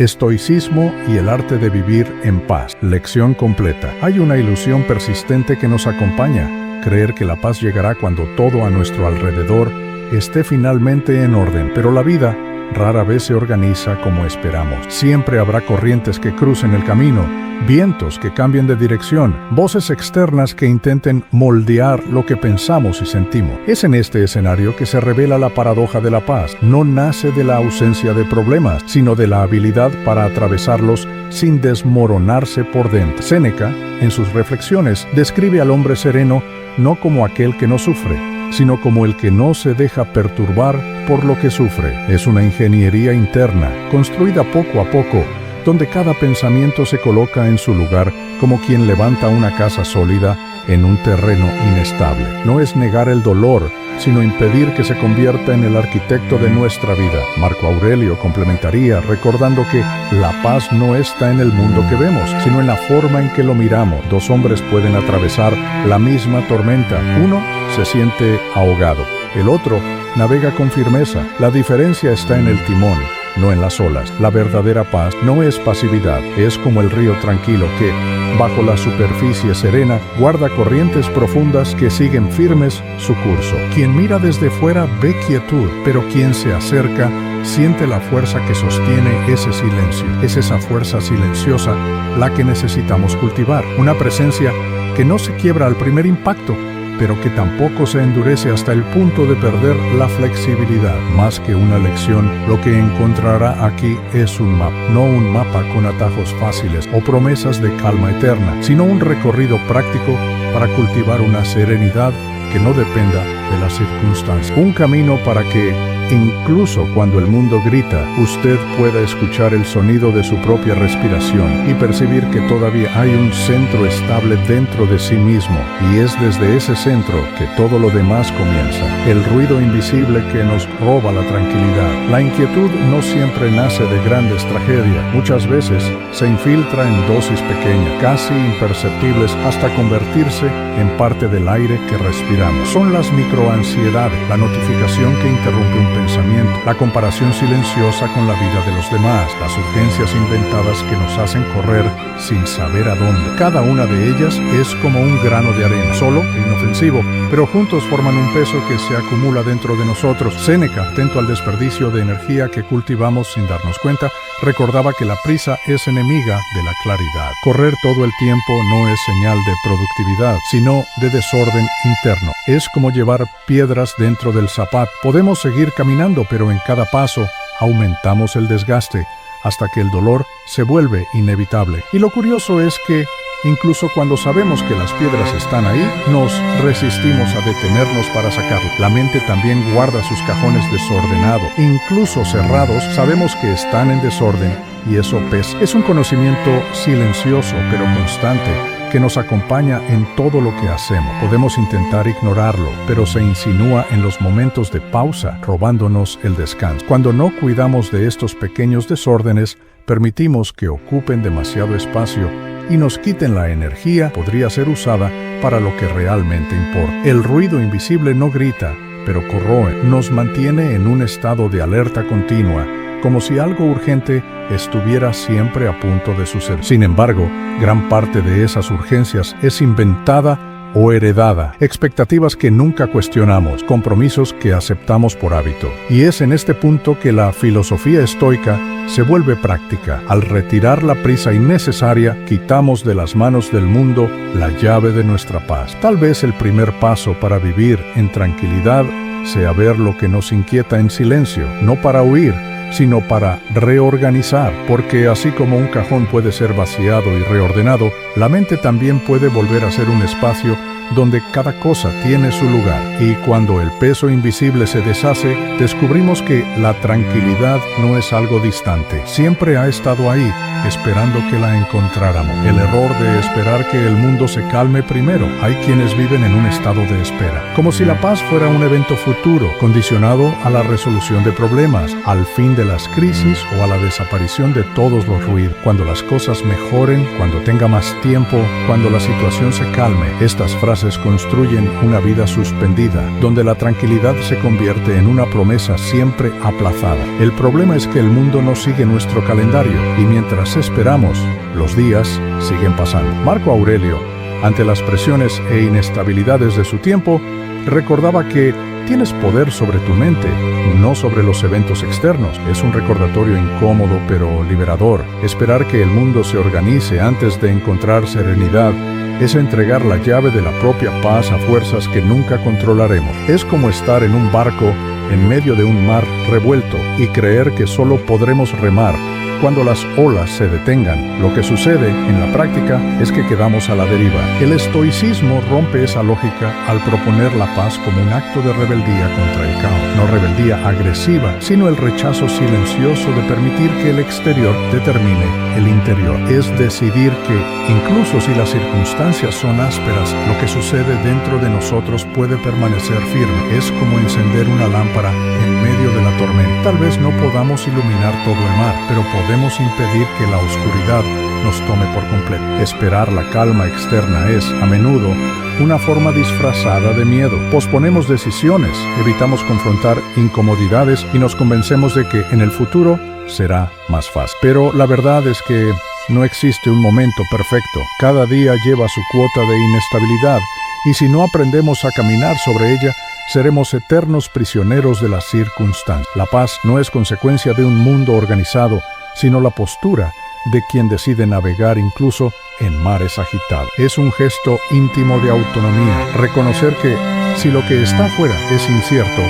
Estoicismo y el arte de vivir en paz. Lección completa. Hay una ilusión persistente que nos acompaña, creer que la paz llegará cuando todo a nuestro alrededor esté finalmente en orden, pero la vida rara vez se organiza como esperamos. Siempre habrá corrientes que crucen el camino, vientos que cambien de dirección, voces externas que intenten moldear lo que pensamos y sentimos. Es en este escenario que se revela la paradoja de la paz. No nace de la ausencia de problemas, sino de la habilidad para atravesarlos sin desmoronarse por dentro. Séneca, en sus reflexiones, describe al hombre sereno no como aquel que no sufre, sino como el que no se deja perturbar por lo que sufre. Es una ingeniería interna, construida poco a poco, donde cada pensamiento se coloca en su lugar como quien levanta una casa sólida en un terreno inestable. No es negar el dolor, sino impedir que se convierta en el arquitecto de nuestra vida. Marco Aurelio complementaría recordando que la paz no está en el mundo que vemos, sino en la forma en que lo miramos. Dos hombres pueden atravesar la misma tormenta. Uno se siente ahogado, el otro navega con firmeza. La diferencia está en el timón, no en las olas. La verdadera paz no es pasividad, es como el río tranquilo que, bajo la superficie serena, guarda corrientes profundas que siguen firmes su curso. Quien mira desde fuera ve quietud, pero quien se acerca siente la fuerza que sostiene ese silencio. Es esa fuerza silenciosa la que necesitamos cultivar, una presencia que no se quiebra al primer impacto, pero que tampoco se endurece hasta el punto de perder la flexibilidad. Más que una lección, lo que encontrará aquí es un mapa, no un mapa con atajos fáciles o promesas de calma eterna, sino un recorrido práctico para cultivar una serenidad que no dependa de las circunstancias. Un camino para que, incluso cuando el mundo grita, usted pueda escuchar el sonido de su propia respiración y percibir que todavía hay un centro estable dentro de sí mismo, y es desde ese centro que todo lo demás comienza. El ruido invisible que nos roba la tranquilidad. La inquietud no siempre nace de grandes tragedias. Muchas veces se infiltra en dosis pequeñas, casi imperceptibles, hasta convertirse en parte del aire que respiramos. Son las microansiedades, la notificación que interrumpe un pensamiento, la comparación silenciosa con la vida de los demás, las urgencias inventadas que nos hacen correr sin saber a dónde. Cada una de ellas es como un grano de arena, solo e inofensivo, pero juntos forman un peso que se acumula dentro de nosotros. Séneca, atento al desperdicio de energía que cultivamos sin darnos cuenta, recordaba que la prisa es enemiga de la claridad. Correr todo el tiempo no es señal de productividad, sino de desorden interno. Es como llevar piedras dentro del zapato. Podemos seguir caminando, pero en cada paso aumentamos el desgaste hasta que el dolor se vuelve inevitable. Y lo curioso es que incluso cuando sabemos que las piedras están ahí, nos resistimos a detenernos para sacarlas. La mente también guarda sus cajones desordenados. Incluso cerrados, sabemos que están en desorden y eso pesa. Es un conocimiento silencioso pero constante que nos acompaña en todo lo que hacemos. Podemos intentar ignorarlo, pero se insinúa en los momentos de pausa, robándonos el descanso. Cuando no cuidamos de estos pequeños desórdenes, permitimos que ocupen demasiado espacio y nos quiten la energía que podría ser usada para lo que realmente importa. El ruido invisible no grita, pero corroe, nos mantiene en un estado de alerta continua, como si algo urgente estuviera siempre a punto de suceder. Sin embargo, gran parte de esas urgencias es inventada o heredada, expectativas que nunca cuestionamos, compromisos que aceptamos por hábito. Y es en este punto que la filosofía estoica se vuelve práctica. Al retirar la prisa innecesaria, quitamos de las manos del mundo la llave de nuestra paz. Tal vez el primer paso para vivir en tranquilidad sea ver lo que nos inquieta en silencio, no para huir, sino para reorganizar, porque así como un cajón puede ser vaciado y reordenado, la mente también puede volver a ser un espacio donde cada cosa tiene su lugar. Y cuando el peso invisible se deshace, descubrimos que la tranquilidad no es algo distante, siempre ha estado ahí, esperando que la encontráramos. El error de esperar que el mundo se calme primero. Hay quienes viven en un estado de espera, como si la paz fuera un evento futuro, condicionado a la resolución de problemas, al fin de las crisis o a la desaparición de todos los ruidos. Cuando las cosas mejoren, cuando tenga más tiempo, cuando la situación se calme. Estas frases paces construyen una vida suspendida, donde la tranquilidad se convierte en una promesa siempre aplazada. El problema es que el mundo no sigue nuestro calendario y mientras esperamos, los días siguen pasando. Marco Aurelio, ante las presiones e inestabilidades de su tiempo, recordaba que tienes poder sobre tu mente, no sobre los eventos externos. Es un recordatorio incómodo pero liberador. Esperar que el mundo se organice antes de encontrar serenidad es entregar la llave de la propia paz a fuerzas que nunca controlaremos. Es como estar en un barco en medio de un mar revuelto y creer que solo podremos remar cuando las olas se detengan. Lo que sucede en la práctica es que quedamos a la deriva. El estoicismo rompe esa lógica al proponer la paz como un acto de rebeldía contra el caos. No rebeldía agresiva, sino el rechazo silencioso de permitir que el exterior determine el interior. Es decidir que, incluso si las circunstancias son ásperas, lo que sucede dentro de nosotros puede permanecer firme. Es como encender una lámpara en medio de la tormenta. Tal vez no podamos iluminar todo el mar, pero podemos impedir que la oscuridad nos tome por completo. Esperar la calma externa es, a menudo, una forma disfrazada de miedo. Posponemos decisiones, evitamos confrontar incomodidades y nos convencemos de que en el futuro será más fácil. Pero la verdad es que no existe un momento perfecto. Cada día lleva su cuota de inestabilidad y si no aprendemos a caminar sobre ella, seremos eternos prisioneros de las circunstancias. La paz no es consecuencia de un mundo organizado, sino la postura de quien decide navegar incluso en mares agitados. Es un gesto íntimo de autonomía, reconocer que si lo que está afuera es incierto,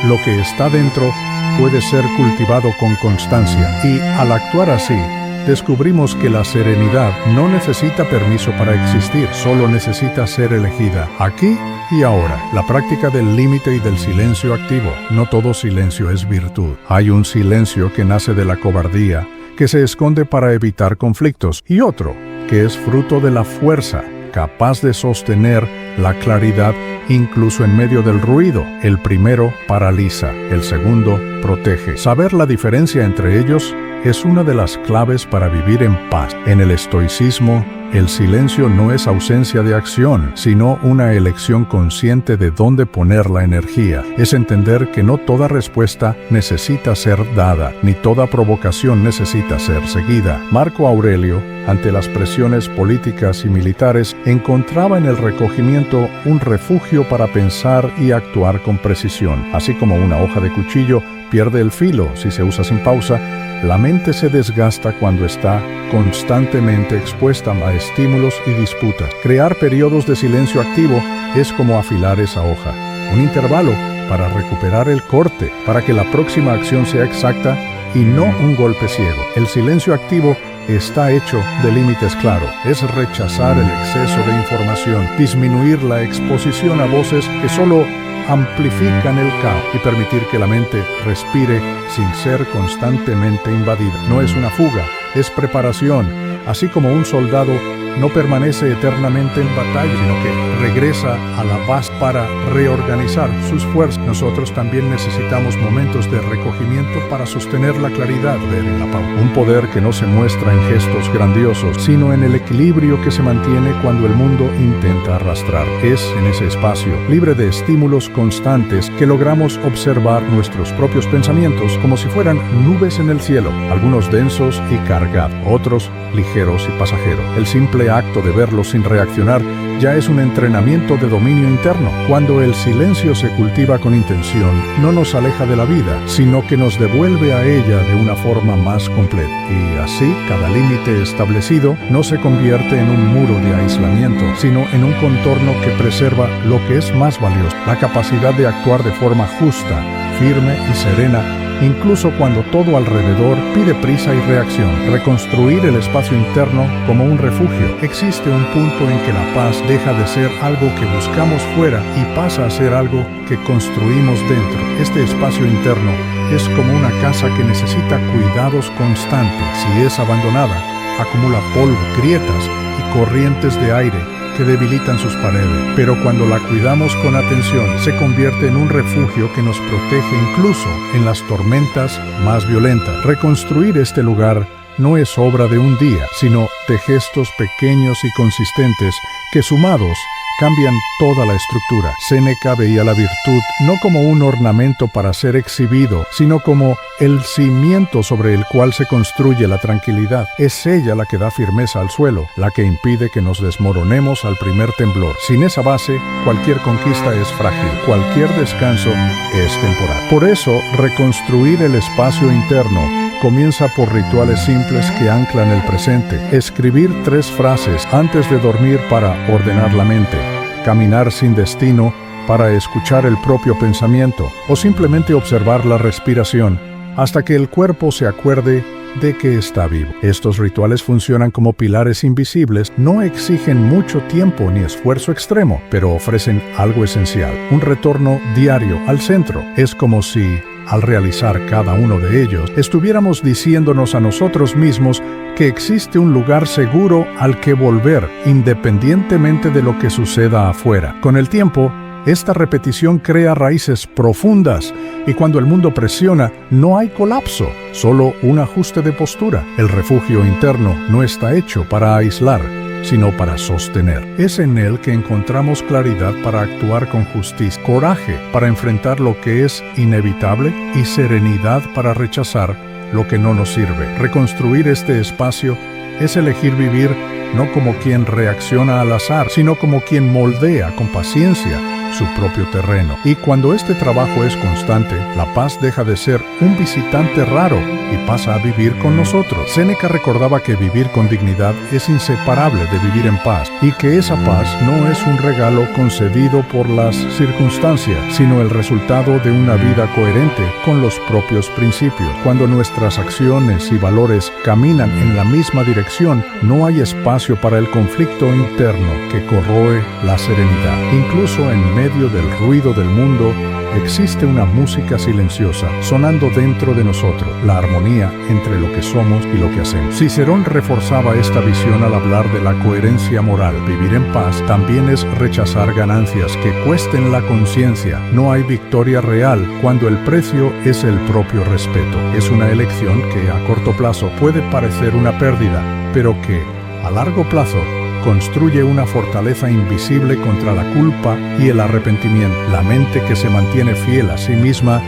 lo que está dentro puede ser cultivado con constancia y, al actuar así, descubrimos que la serenidad no necesita permiso para existir, solo necesita ser elegida aquí y ahora. La práctica del límite y del silencio activo. No todo silencio es virtud. Hay un silencio que nace de la cobardía, que se esconde para evitar conflictos, y otro que es fruto de la fuerza, capaz de sostener la claridad incluso en medio del ruido. El primero paraliza, el segundo protege. Saber la diferencia entre ellos es una de las claves para vivir en paz. En el estoicismo, el silencio no es ausencia de acción, sino una elección consciente de dónde poner la energía. Es entender que no toda respuesta necesita ser dada, ni toda provocación necesita ser seguida. Marco Aurelio, ante las presiones políticas y militares, encontraba en el recogimiento un refugio para pensar y actuar con precisión. Así como una hoja de cuchillo pierde el filo si se usa sin pausa, la mente se desgasta cuando está constantemente expuesta a estímulos y disputas. Crear periodos de silencio activo es como afilar esa hoja. Un intervalo para recuperar el corte, para que la próxima acción sea exacta y no un golpe ciego. El silencio activo está hecho de límites claros. Es rechazar el exceso de información, disminuir la exposición a voces que solo amplifican el caos y permitir que la mente respire sin ser constantemente invadida. No es una fuga, es preparación. Así como un soldado no permanece eternamente en batalla, sino que regresa a la base para reorganizar sus fuerzas. Nosotros también necesitamos momentos de recogimiento para sostener la claridad en la pausa. Un poder que no se muestra en gestos grandiosos, sino en el equilibrio que se mantiene cuando el mundo intenta arrastrar. Es en ese espacio, libre de estímulos constantes, que logramos observar nuestros propios pensamientos como si fueran nubes en el cielo, algunos densos y cargados, otros ligeros y pasajeros. El simple acto de verlos sin reaccionar ya es un entrenamiento de dominio interno. Cuando el silencio se cultiva con intención, no nos aleja de la vida, sino que nos devuelve a ella de una forma más completa. Y así, cada límite establecido no se convierte en un muro de aislamiento, sino en un contorno que preserva lo que es más valioso, la capacidad de actuar de forma justa, firme y serena, incluso cuando todo alrededor pide prisa y reacción. Reconstruir el espacio interno como un refugio. Existe un punto en que la paz deja de ser algo que buscamos fuera y pasa a ser algo que construimos dentro. Este espacio interno es como una casa que necesita cuidados constantes. Si es abandonada, acumula polvo, grietas y corrientes de aire que debilitan sus paredes, pero cuando la cuidamos con atención, se convierte en un refugio que nos protege incluso en las tormentas más violentas. Reconstruir este lugar no es obra de un día, sino de gestos pequeños y consistentes que, sumados, cambian toda la estructura. Séneca veía la virtud no como un ornamento para ser exhibido, sino como el cimiento sobre el cual se construye la tranquilidad. Es ella la que da firmeza al suelo, la que impide que nos desmoronemos al primer temblor. Sin esa base, cualquier conquista es frágil, cualquier descanso es temporal. Por eso, reconstruir el espacio interno comienza por rituales simples que anclan el presente. Escribir 3 frases antes de dormir para ordenar la mente. Caminar sin destino para escuchar el propio pensamiento. O simplemente observar la respiración hasta que el cuerpo se acuerde de que está vivo. Estos rituales funcionan como pilares invisibles, no exigen mucho tiempo ni esfuerzo extremo, pero ofrecen algo esencial, un retorno diario al centro. Es como si, al realizar cada uno de ellos, estuviéramos diciéndonos a nosotros mismos que existe un lugar seguro al que volver, independientemente de lo que suceda afuera. Con el tiempo, esta repetición crea raíces profundas y cuando el mundo presiona, no hay colapso, solo un ajuste de postura. El refugio interno no está hecho para aislar, sino para sostener. Es en él que encontramos claridad para actuar con justicia, coraje para enfrentar lo que es inevitable y serenidad para rechazar lo que no nos sirve. Reconstruir este espacio es elegir vivir no como quien reacciona al azar, sino como quien moldea con paciencia su propio terreno. Y cuando este trabajo es constante, la paz deja de ser un visitante raro y pasa a vivir con nosotros. Séneca recordaba que vivir con dignidad es inseparable de vivir en paz y que esa paz no es un regalo concedido por las circunstancias, sino el resultado de una vida coherente con los propios principios. Cuando nuestras acciones y valores caminan en la misma dirección, no hay espacio para el conflicto interno que corroe la serenidad. Incluso en medio del ruido del mundo, existe una música silenciosa sonando dentro de nosotros, la armonía entre lo que somos y lo que hacemos. Cicerón reforzaba esta visión al hablar de la coherencia moral. Vivir en paz también es rechazar ganancias que cuesten la conciencia. No hay victoria real cuando el precio es el propio respeto. Es una elección que a corto plazo puede parecer una pérdida, pero que, a largo plazo, construye una fortaleza invisible contra la culpa y el arrepentimiento. La mente que se mantiene fiel a sí misma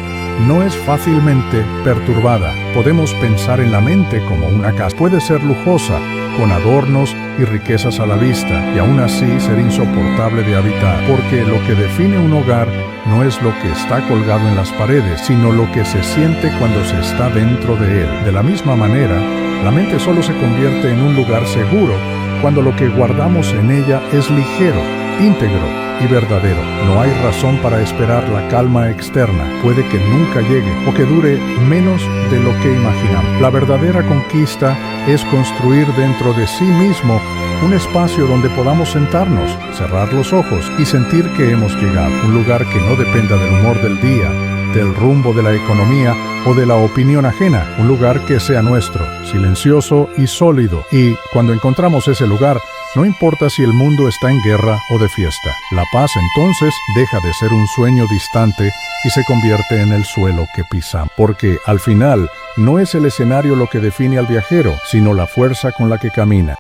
no es fácilmente perturbada. Podemos pensar en la mente como una casa. Puede ser lujosa, con adornos y riquezas a la vista, y aún así ser insoportable de habitar, porque lo que define un hogar no es lo que está colgado en las paredes, sino lo que se siente cuando se está dentro de él. De la misma manera, la mente solo se convierte en un lugar seguro cuando lo que guardamos en ella es ligero, íntegro y verdadero. No hay razón para esperar la calma externa. Puede que nunca llegue o que dure menos de lo que imaginamos. La verdadera conquista es construir dentro de sí mismo un espacio donde podamos sentarnos, cerrar los ojos y sentir que hemos llegado. Un lugar que no dependa del humor del día, del rumbo de la economía o de la opinión ajena. Un lugar que sea nuestro, silencioso y sólido. Y cuando encontramos ese lugar, no importa si el mundo está en guerra o de fiesta. La paz entonces deja de ser un sueño distante y se convierte en el suelo que pisamos. Porque al final no es el escenario lo que define al viajero, sino la fuerza con la que camina.